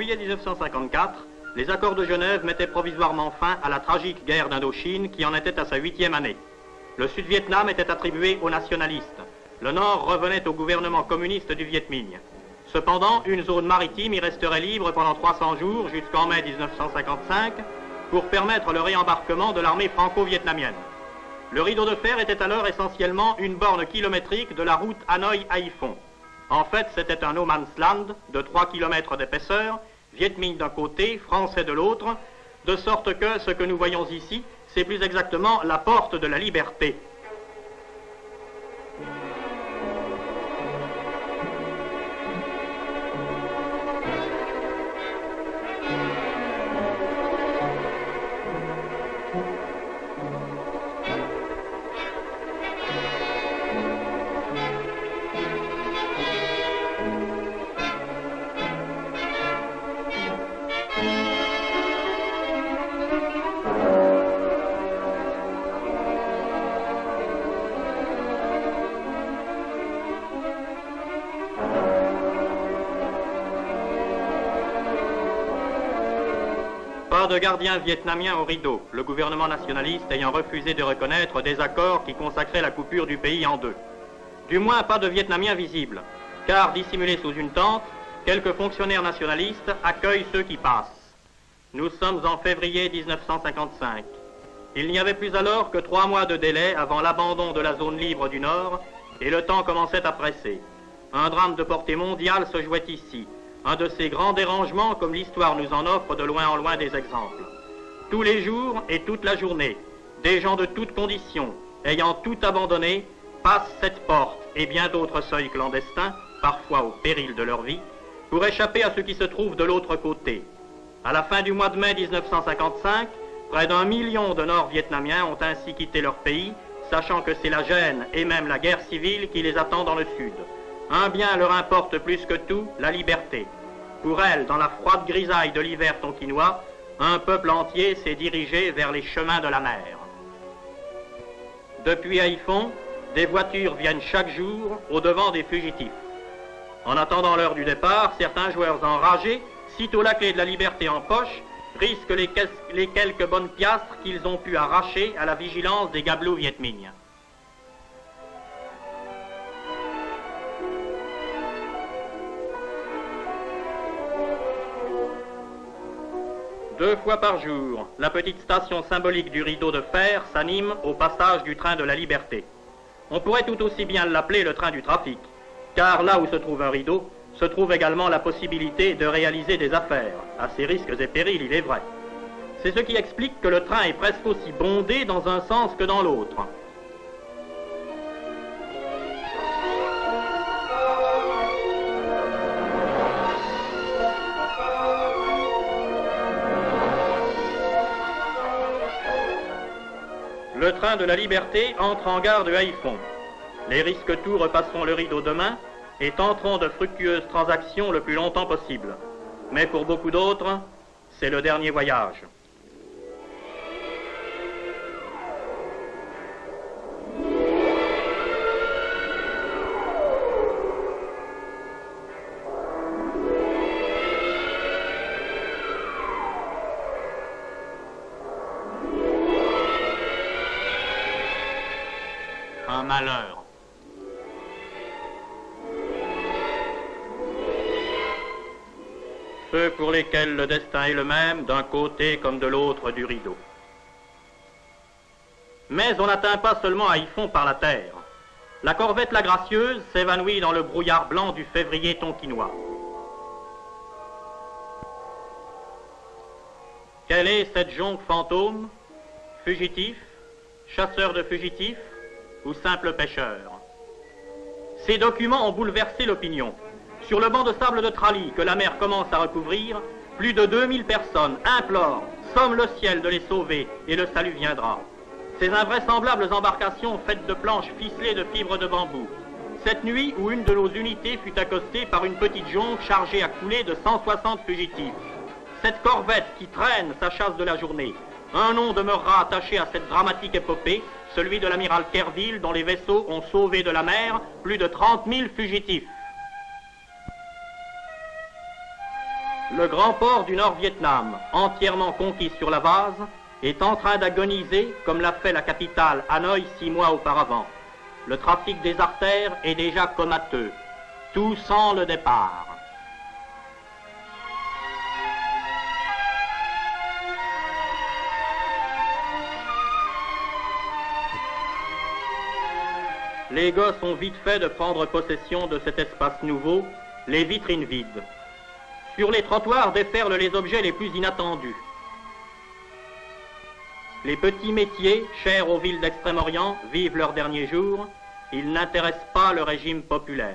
juillet 1954, les accords de Genève mettaient provisoirement fin à la tragique guerre d'Indochine qui en était à sa 8e année. Le Sud-Vietnam était attribué aux nationalistes. Le Nord revenait au gouvernement communiste du Viet Minh. Cependant, une zone maritime y resterait libre pendant 300 jours jusqu'en mai 1955 pour permettre le réembarquement de l'armée franco-vietnamienne. Le rideau de fer était alors essentiellement une borne kilométrique de la route Hanoï-Haiphong. En fait, c'était un no man's land de 3 km d'épaisseur, Viet Minh d'un côté, Français de l'autre, de sorte que ce que nous voyons ici, c'est plus exactement la porte de la liberté. Pas de gardien vietnamien au rideau, le gouvernement nationaliste ayant refusé de reconnaître des accords qui consacraient la coupure du pays en deux. Du moins pas de Vietnamiens visibles, car dissimulés sous une tente, quelques fonctionnaires nationalistes accueillent ceux qui passent. Nous sommes en février 1955. Il n'y avait plus alors que 3 mois de délai avant l'abandon de la zone libre du Nord, et le temps commençait à presser. Un drame de portée mondiale se jouait ici. Un de ces grands dérangements comme l'histoire nous en offre de loin en loin des exemples. Tous les jours et toute la journée, des gens de toutes conditions, ayant tout abandonné, passent cette porte et bien d'autres seuils clandestins, parfois au péril de leur vie, pour échapper à ce qui se trouve de l'autre côté. À la fin du mois de mai 1955, près d'1 million de Nord-Vietnamiens ont ainsi quitté leur pays, sachant que c'est la gêne et même la guerre civile qui les attend dans le Sud. Un bien leur importe plus que tout, la liberté. Pour elle, dans la froide grisaille de l'hiver tonkinois, un peuple entier s'est dirigé vers les chemins de la mer. Depuis Haiphong, des voitures viennent chaque jour au-devant des fugitifs. En attendant l'heure du départ, certains joueurs enragés, sitôt la clé de la liberté en poche, risquent les quelques bonnes piastres qu'ils ont pu arracher à la vigilance des gabelous Viet Minh. Deux fois par jour, la petite station symbolique du rideau de fer s'anime au passage du train de la liberté. On pourrait tout aussi bien l'appeler le train du trafic, car là où se trouve un rideau, se trouve également la possibilité de réaliser des affaires, à ses risques et périls, il est vrai. C'est ce qui explique que le train est presque aussi bondé dans un sens que dans l'autre. Le train de la liberté entre en gare de Haiphong. Les risques tout repasseront le rideau demain et tenteront de fructueuses transactions le plus longtemps possible. Mais pour beaucoup d'autres, c'est le dernier voyage. Un malheur. Ceux pour lesquels le destin est le même d'un côté comme de l'autre du rideau. Mais on n'atteint pas seulement Haiphong par la terre. La corvette La Gracieuse s'évanouit dans le brouillard blanc du février tonkinois. Quelle est cette jonque fantôme? Fugitif? Chasseur de fugitifs? Ou simple pêcheur? Ces documents ont bouleversé l'opinion. Sur le banc de sable de Trali que la mer commence à recouvrir, plus de 2000 personnes implorent, somment le ciel de les sauver et le salut viendra. Ces invraisemblables embarcations faites de planches ficelées de fibres de bambou. Cette nuit où une de nos unités fut accostée par une petite jonque chargée à couler de 160 fugitifs. Cette corvette qui traîne sa chasse de la journée. Un nom demeurera attaché à cette dramatique épopée, celui de l'amiral Kerville, dont les vaisseaux ont sauvé de la mer plus de 30 000 fugitifs. Le grand port du Nord-Vietnam, entièrement conquis sur la base, est en train d'agoniser comme l'a fait la capitale Hanoï 6 mois auparavant. Le trafic des artères est déjà comateux. Tout sent le départ. Les gosses ont vite fait de prendre possession de cet espace nouveau, les vitrines vides. Sur les trottoirs déferlent les objets les plus inattendus. Les petits métiers, chers aux villes d'Extrême-Orient, vivent leurs derniers jours. Ils n'intéressent pas le régime populaire.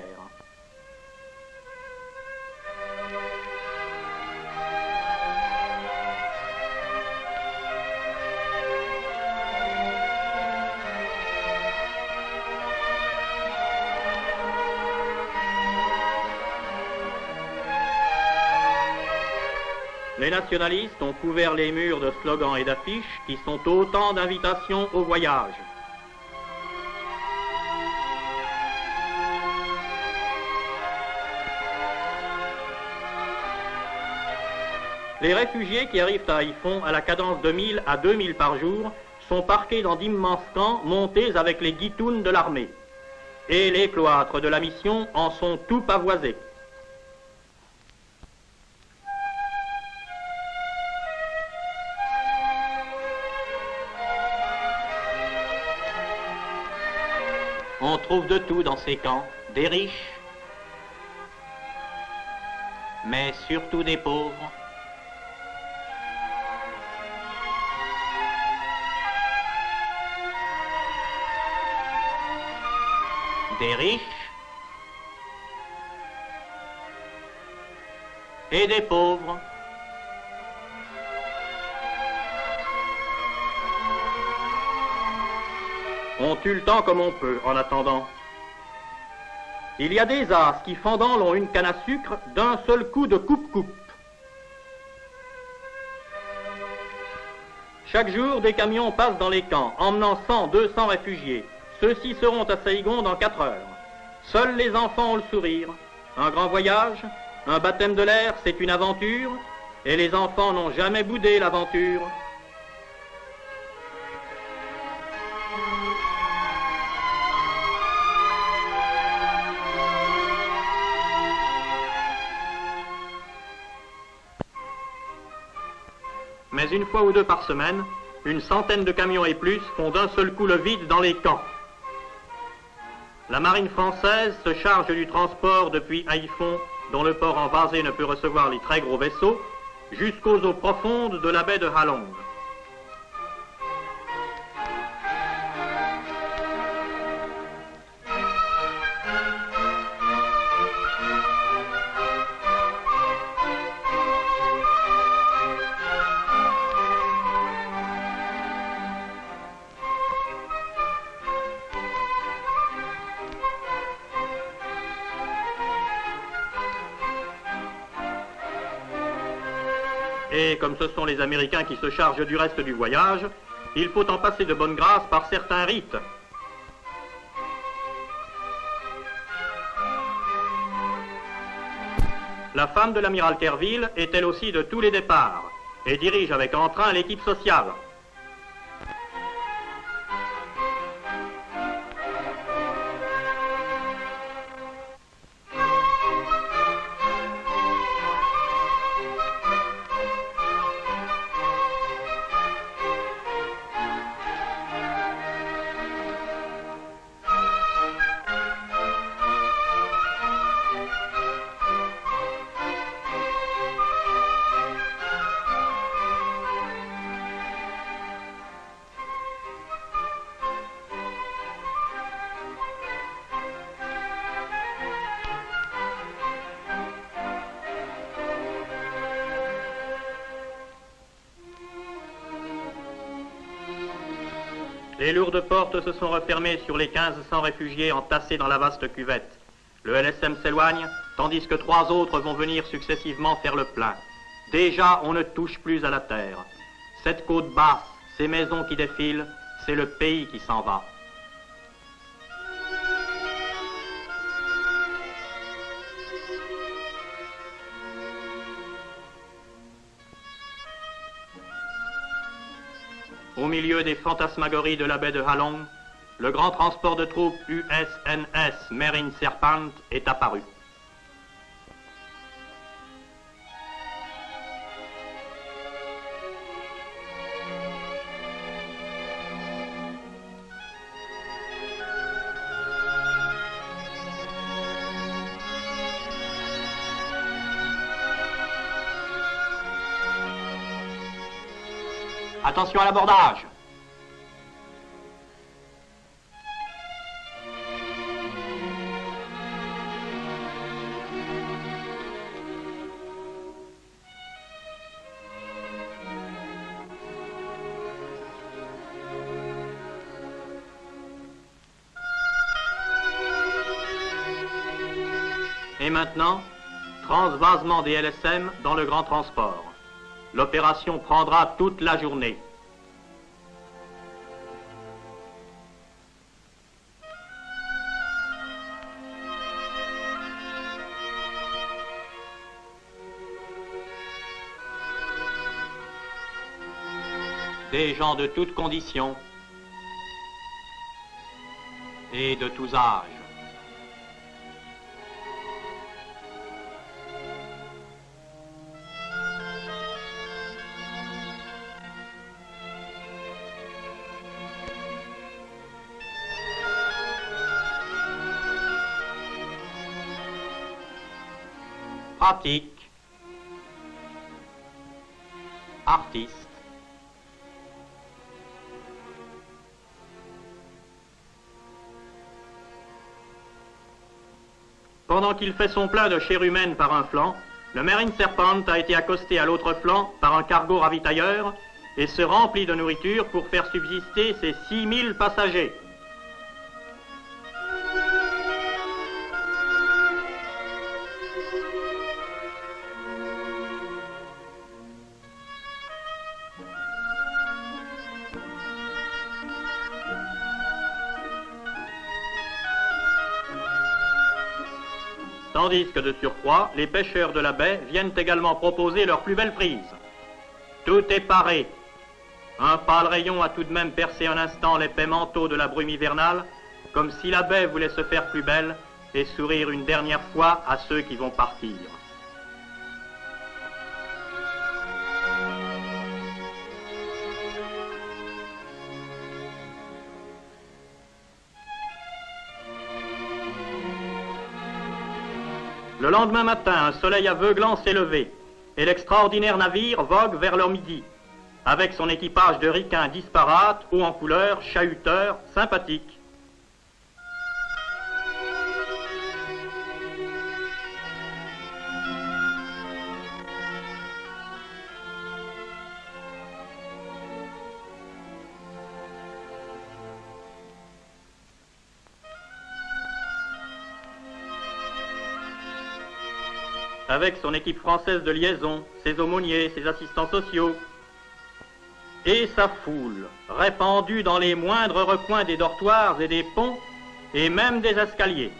Les nationalistes ont couvert les murs de slogans et d'affiches qui sont autant d'invitations au voyage. Les réfugiés qui arrivent à Haiphong à la cadence de 1000 à 2000 par jour sont parqués dans d'immenses camps montés avec les guitounes de l'armée. Et les cloîtres de la mission en sont tout pavoisés. On trouve de tout dans ces camps, des riches, mais surtout des pauvres. Des riches et des pauvres. On tue le temps comme on peut, en attendant. Il y a des as qui, fendant, l'ont une canne à sucre d'un seul coup de coupe-coupe. Chaque jour, des camions passent dans les camps, emmenant 100, 200 réfugiés. Ceux-ci seront à Saigon dans 4 heures. Seuls les enfants ont le sourire. Un grand voyage, un baptême de l'air, c'est une aventure, et les enfants n'ont jamais boudé l'aventure. Mais une fois ou deux par semaine, une centaine de camions et plus font d'un seul coup le vide dans les camps. La marine française se charge du transport depuis Haiphong, dont le port envasé ne peut recevoir les très gros vaisseaux, jusqu'aux eaux profondes de la baie de Halong. Et comme ce sont les Américains qui se chargent du reste du voyage, il faut en passer de bonne grâce par certains rites. La femme de l'amiral Kerville est elle aussi de tous les départs et dirige avec entrain l'équipe sociale. Les lourdes portes se sont refermées sur les 1500 réfugiés entassés dans la vaste cuvette. Le LSM s'éloigne, tandis que 3 autres vont venir successivement faire le plein. Déjà, on ne touche plus à la terre. Cette côte basse, ces maisons qui défilent, c'est le pays qui s'en va. au milieu des fantasmagories de la baie de Halong, le grand transport de troupes USNS Marine Serpent est apparu. Attention à l'abordage. Et maintenant, transvasement des LSM dans le grand transport. L'opération prendra toute la journée. Des gens de toutes conditions et de tous âges. Pratique, artiste, pendant qu'il fait son plein de chair humaine par un flanc, le Marine Serpent a été accosté à l'autre flanc par un cargo ravitailleur et se remplit de nourriture pour faire subsister ses 6000 passagers. Tandis que de surcroît, les pêcheurs de la baie viennent également proposer leur plus belle prise. Tout est paré. Un pâle rayon a tout de même percé un instant l'épais manteau de la brume hivernale, comme si la baie voulait se faire plus belle et sourire une dernière fois à ceux qui vont partir. Le lendemain matin, un soleil aveuglant s'est levé, et l'extraordinaire navire vogue vers leur midi, avec son équipage de ricains disparates, hauts en couleur, chahuteurs, sympathiques. Avec son équipe française de liaison, ses aumôniers, ses assistants sociaux, et sa foule, répandue dans les moindres recoins des dortoirs et des ponts, et même des escaliers.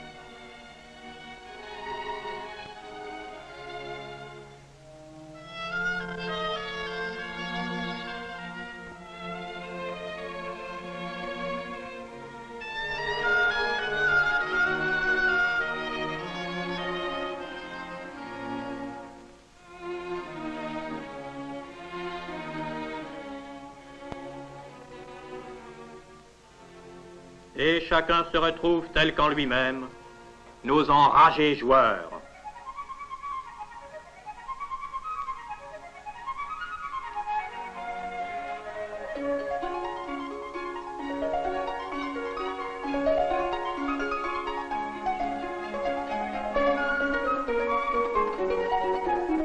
Et chacun se retrouve tel qu'en lui-même, nos enragés joueurs.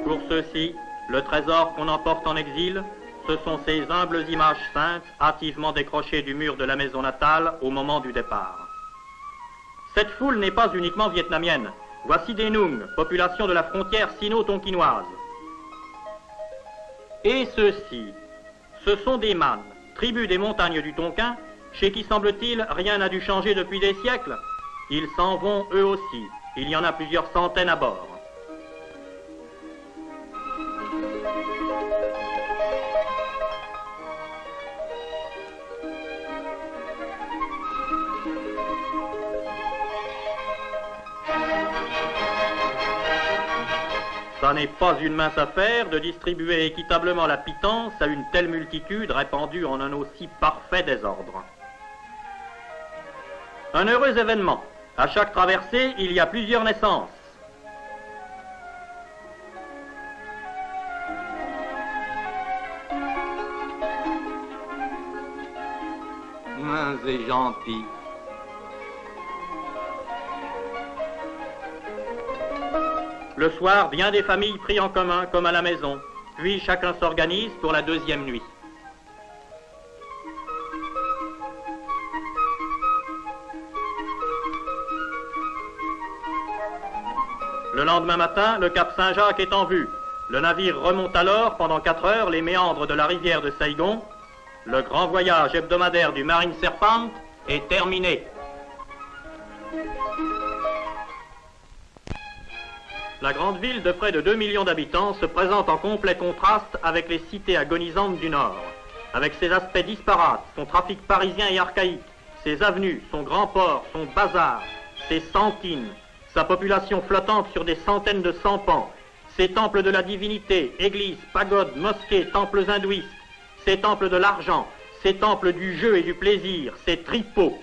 Pour ceux-ci, le trésor qu'on emporte en exil, ce sont ces humbles images saintes, hâtivement décrochées du mur de la maison natale au moment du départ. Cette foule n'est pas uniquement vietnamienne. Voici des Nung, population de la frontière sino-tonkinoise. Et ceux-ci, ce sont des Man, tribus des montagnes du Tonkin, chez qui, semble-t-il, rien n'a dû changer depuis des siècles. Ils s'en vont eux aussi. Il y en a plusieurs centaines à bord. Ça n'est pas une mince affaire de distribuer équitablement la pitance à une telle multitude répandue en un aussi parfait désordre. Un heureux événement. À chaque traversée, il y a plusieurs naissances. C'est gentil. Le soir, bien des familles prient en commun, comme à la maison. Puis chacun s'organise pour la deuxième nuit. Le lendemain matin, le cap Saint-Jacques est en vue. Le navire remonte alors, pendant 4 heures, les méandres de la rivière de Saigon. Le grand voyage hebdomadaire du Marine Serpent est terminé. La grande ville de près de 2 millions d'habitants se présente en complet contraste avec les cités agonisantes du Nord. Avec ses aspects disparates, son trafic parisien et archaïque, ses avenues, son grand port, son bazar, ses sentines, sa population flottante sur des centaines de sampans, ses temples de la divinité, églises, pagodes, mosquées, temples hindouistes, ses temples de l'argent, ses temples du jeu et du plaisir, ses tripots.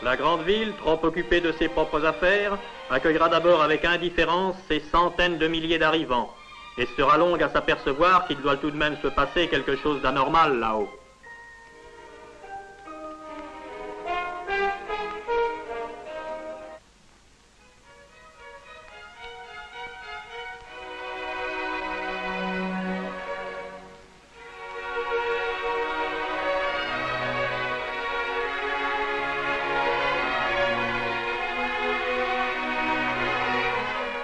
La grande ville, trop occupée de ses propres affaires, accueillera d'abord avec indifférence ces centaines de milliers d'arrivants, et sera longue à s'apercevoir qu'il doit tout de même se passer quelque chose d'anormal là-haut.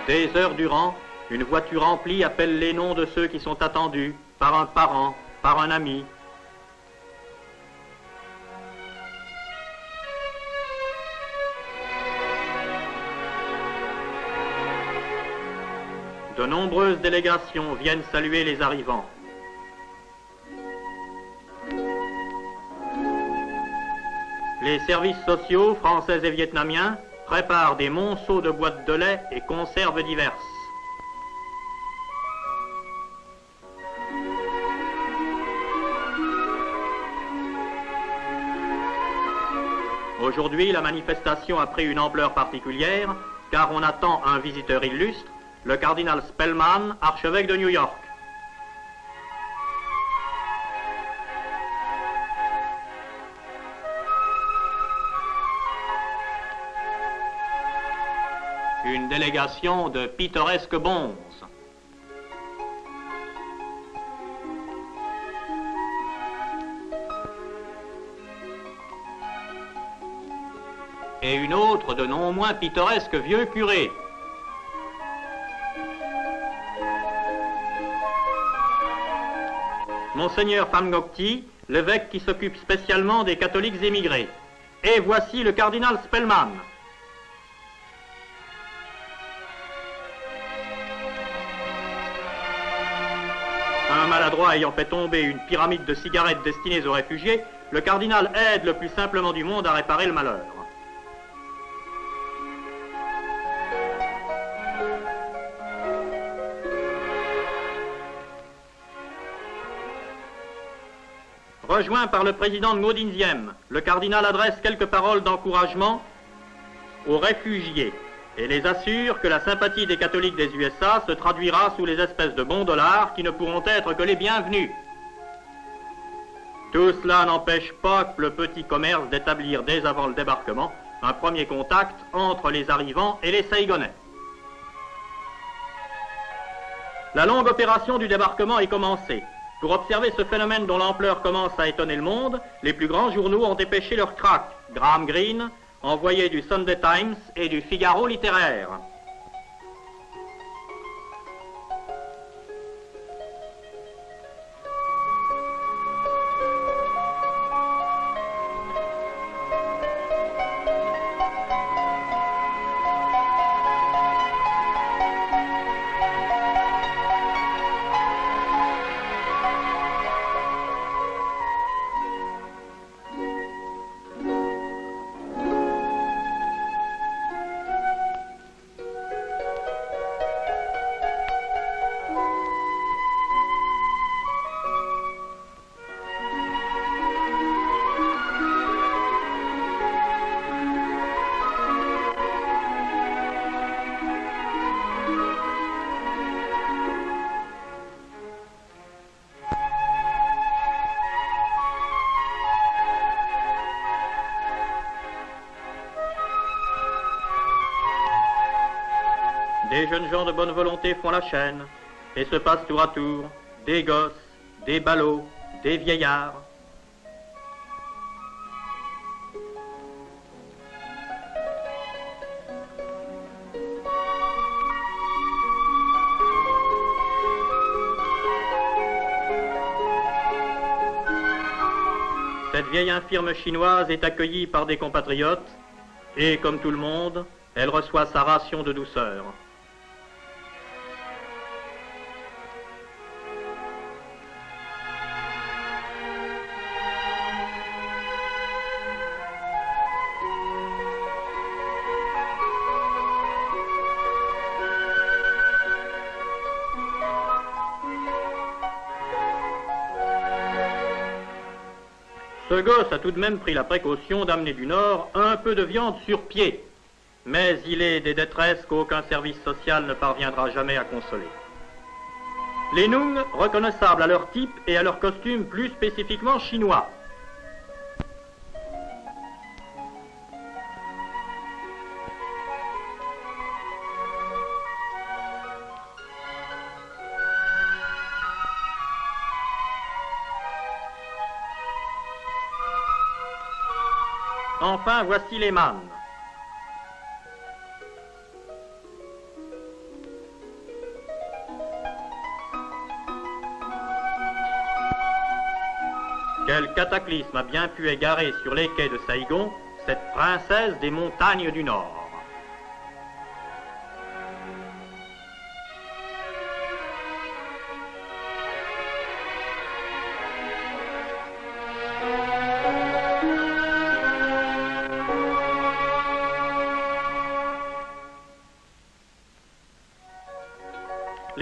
Des heures durant, une voiture remplie appelle les noms de ceux qui sont attendus, par un parent, par un ami. De nombreuses délégations viennent saluer les arrivants. Les services sociaux, français et vietnamiens, prépare des monceaux de boîtes de lait et conserves diverses. Aujourd'hui, la manifestation a pris une ampleur particulière, car on attend un visiteur illustre, le cardinal Spellman, archevêque de New York. Une délégation de pittoresques bonzes. Et une autre de non moins pittoresques vieux curés. Monseigneur Pham Ngoc Thi, l'évêque qui s'occupe spécialement des catholiques émigrés. Et voici le cardinal Spellman. Un maladroit ayant fait tomber une pyramide de cigarettes destinées aux réfugiés, le cardinal aide le plus simplement du monde à réparer le malheur. Rejoint par le président de Ngo Dinh Diem, le cardinal adresse quelques paroles d'encouragement aux réfugiés et les assure que la sympathie des catholiques des USA se traduira sous les espèces de bons dollars qui ne pourront être que les bienvenus. Tout cela n'empêche pas le petit commerce d'établir dès avant le débarquement un premier contact entre les arrivants et les Saïgonais. La longue opération du débarquement est commencée. Pour observer ce phénomène dont l'ampleur commence à étonner le monde, les plus grands journaux ont dépêché leur crack, Graham Greene, envoyé du Sunday Times et du Figaro littéraire. les jeunes gens de bonne volonté font la chaîne et se passent tour à tour des gosses, des ballots, des vieillards. Cette vieille infirme chinoise est accueillie par des compatriotes et, comme tout le monde, elle reçoit sa ration de douceur. Ce gosse a tout de même pris la précaution d'amener du Nord un peu de viande sur pied, mais il est des détresses qu'aucun service social ne parviendra jamais à consoler. Les Nung, reconnaissables à leur type et à leur costume plus spécifiquement chinois. Enfin, voici les mannes. Quel cataclysme a bien pu égarer sur les quais de Saigon cette princesse des montagnes du Nord.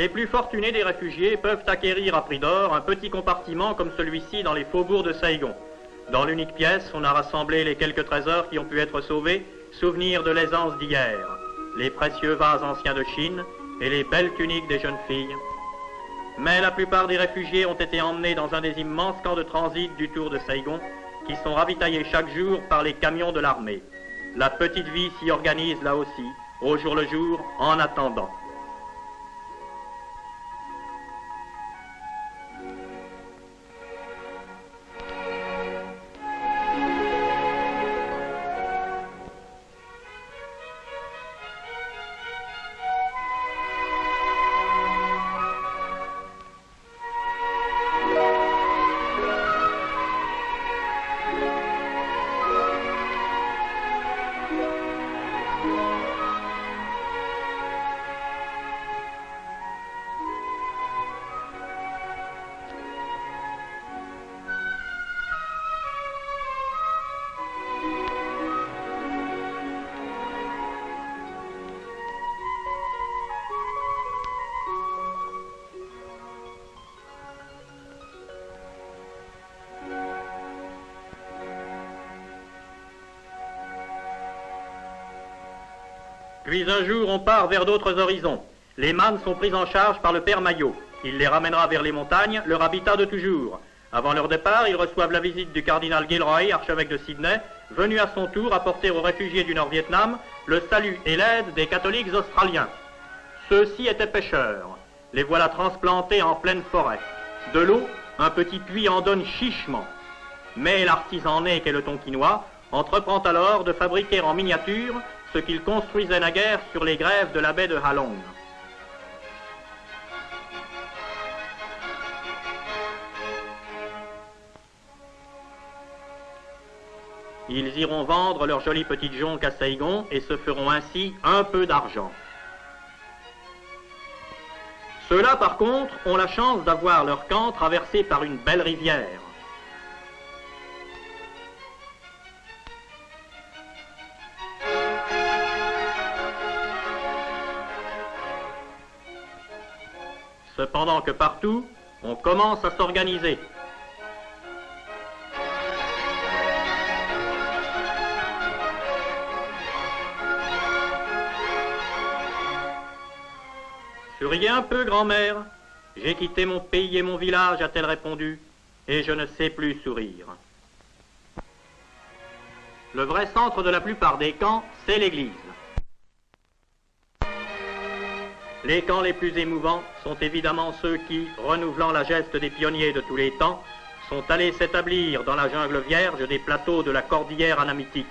Les plus fortunés des réfugiés peuvent acquérir à prix d'or un petit compartiment comme celui-ci dans les faubourgs de Saigon. Dans l'unique pièce, on a rassemblé les quelques trésors qui ont pu être sauvés, souvenirs de l'aisance d'hier, les précieux vases anciens de Chine et les belles tuniques des jeunes filles. Mais la plupart des réfugiés ont été emmenés dans un des immenses camps de transit du Tour de Saigon, qui sont ravitaillés chaque jour par les camions de l'armée. La petite vie s'y organise là aussi, au jour le jour, en attendant. Puis un jour, on part vers d'autres horizons. Les mannes sont pris en charge par le père Maillot. Il les ramènera vers les montagnes, leur habitat de toujours. Avant leur départ, ils reçoivent la visite du cardinal Gilroy, archevêque de Sydney, venu à son tour apporter aux réfugiés du Nord-Vietnam le salut et l'aide des catholiques australiens. Ceux-ci étaient pêcheurs. Les voilà transplantés en pleine forêt. De l'eau, un petit puits en donne chichement. Mais l'artisan né qu'est le Tonkinois entreprend alors de fabriquer en miniature ce qu'il construisait naguère sur les grèves de la baie de Halong. Ils iront vendre leurs jolies petites jonques à Saigon et se feront ainsi un peu d'argent. Ceux-là, par contre, ont la chance d'avoir leur camp traversé par une belle rivière. Cependant que partout, on commence à s'organiser. Souriez un peu, grand-mère. J'ai quitté mon pays et mon village, a-t-elle répondu, et je ne sais plus sourire. Le vrai centre de la plupart des camps, c'est l'église. Les camps les plus émouvants sont évidemment ceux qui, renouvelant la geste des pionniers de tous les temps, sont allés s'établir dans la jungle vierge des plateaux de la cordillère anamitique.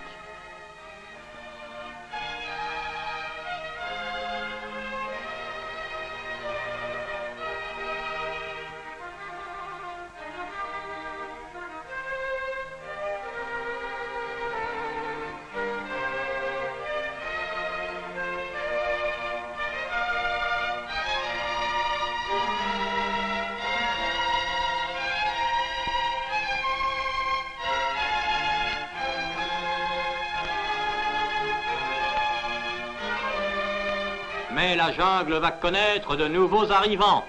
Mais la jungle va connaître de nouveaux arrivants.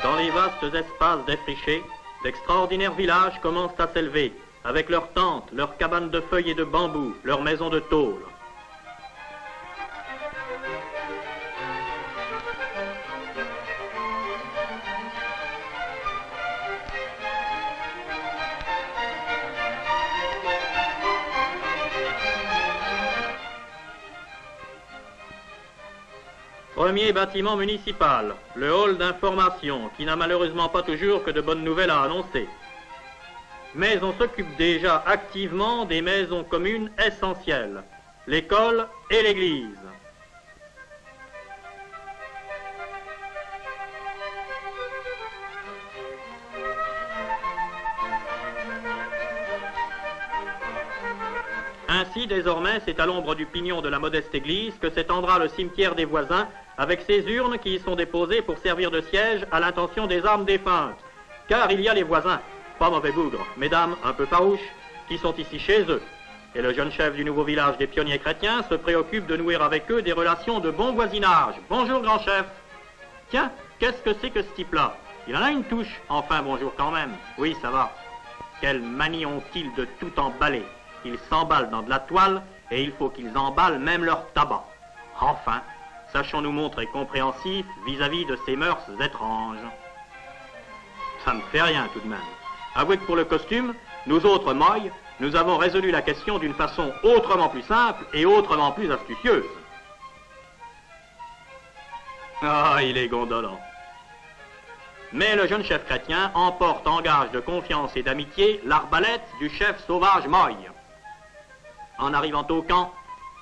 Dans les vastes espaces défrichés, d'extraordinaires villages commencent à s'élever, avec leurs tentes, leurs cabanes de feuilles et de bambou, leurs maisons de tôle. Premier bâtiment municipal, le hall d'information, qui n'a malheureusement pas toujours que de bonnes nouvelles à annoncer. Mais on s'occupe déjà activement des maisons communes essentielles, l'école et l'église. Ainsi, désormais, c'est à l'ombre du pignon de la modeste église que s'étendra le cimetière des voisins, avec ces urnes qui y sont déposées pour servir de siège à l'intention des âmes défuntes. Car il y a les voisins, pas mauvais bougres, mesdames un peu farouches, qui sont ici chez eux. Et le jeune chef du nouveau village des pionniers chrétiens se préoccupe de nouer avec eux des relations de bon voisinage. Bonjour, grand chef. Tiens, qu'est-ce que c'est que ce type-là? Il en a une touche. Enfin, bonjour quand même. Oui, ça va. Quelle manie ont-ils de tout emballer? Ils s'emballent dans de la toile et il faut qu'ils emballent même leur tabac. Enfin, sachons nous montrer compréhensifs vis-à-vis de ces mœurs étranges. Ça me fait rien tout de même. Avouez que pour le costume, nous autres moilles, nous avons résolu la question d'une façon autrement plus simple et autrement plus astucieuse. Ah, il est gondolant. Mais le jeune chef chrétien emporte en gage de confiance et d'amitié l'arbalète du chef sauvage Moy. En arrivant au camp,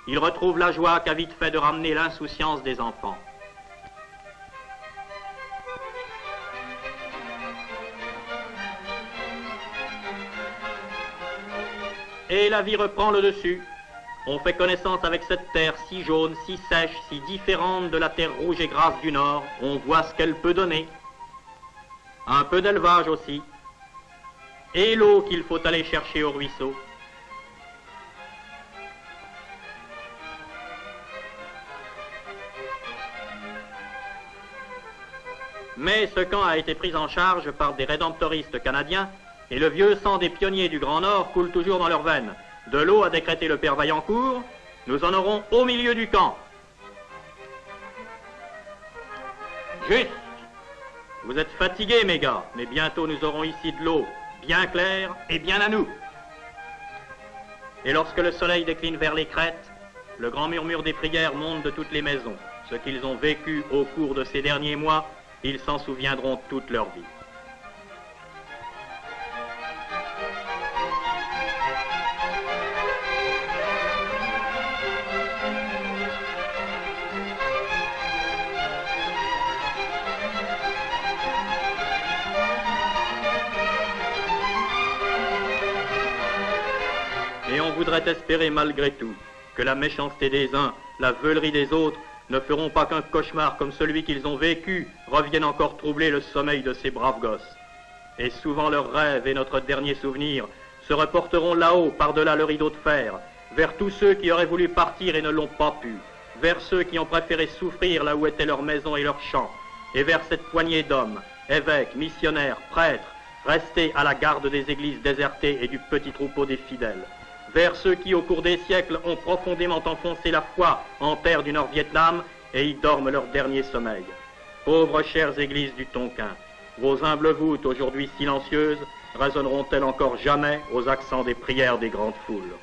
il retrouve la joie qu'a vite fait de ramener l'insouciance des enfants. Et la vie reprend le dessus. On fait connaissance avec cette terre si jaune, si sèche, si différente de la terre rouge et grasse du Nord. On voit ce qu'elle peut donner. Un peu d'élevage aussi. Et l'eau qu'il faut aller chercher au ruisseau. Mais ce camp a été pris en charge par des rédemptoristes canadiens et le vieux sang des pionniers du Grand Nord coule toujours dans leurs veines. De l'eau a décrété le père Vaillancourt, nous en aurons au milieu du camp. Juste. Vous êtes fatigués, mes gars, mais bientôt nous aurons ici de l'eau bien claire et bien à nous. Et lorsque le soleil décline vers les crêtes, le grand murmure des prières monte de toutes les maisons. Ce qu'ils ont vécu au cours de ces derniers mois, ils s'en souviendront toute leur vie. Et on voudrait espérer malgré tout que la méchanceté des uns, la veulerie des autres, ne feront pas qu'un cauchemar comme celui qu'ils ont vécu revienne encore troubler le sommeil de ces braves gosses. Et souvent leurs rêves et notre dernier souvenir se reporteront là-haut, par-delà le rideau de fer, vers tous ceux qui auraient voulu partir et ne l'ont pas pu, vers ceux qui ont préféré souffrir là où étaient leurs maisons et leurs champs, et vers cette poignée d'hommes, évêques, missionnaires, prêtres, restés à la garde des églises désertées et du petit troupeau des fidèles, vers ceux qui, au cours des siècles, ont profondément enfoncé la foi en terre du Nord-Vietnam et y dorment leur dernier sommeil. Pauvres chères églises du Tonkin, vos humbles voûtes, aujourd'hui silencieuses, résonneront-elles encore jamais aux accents des prières des grandes foules?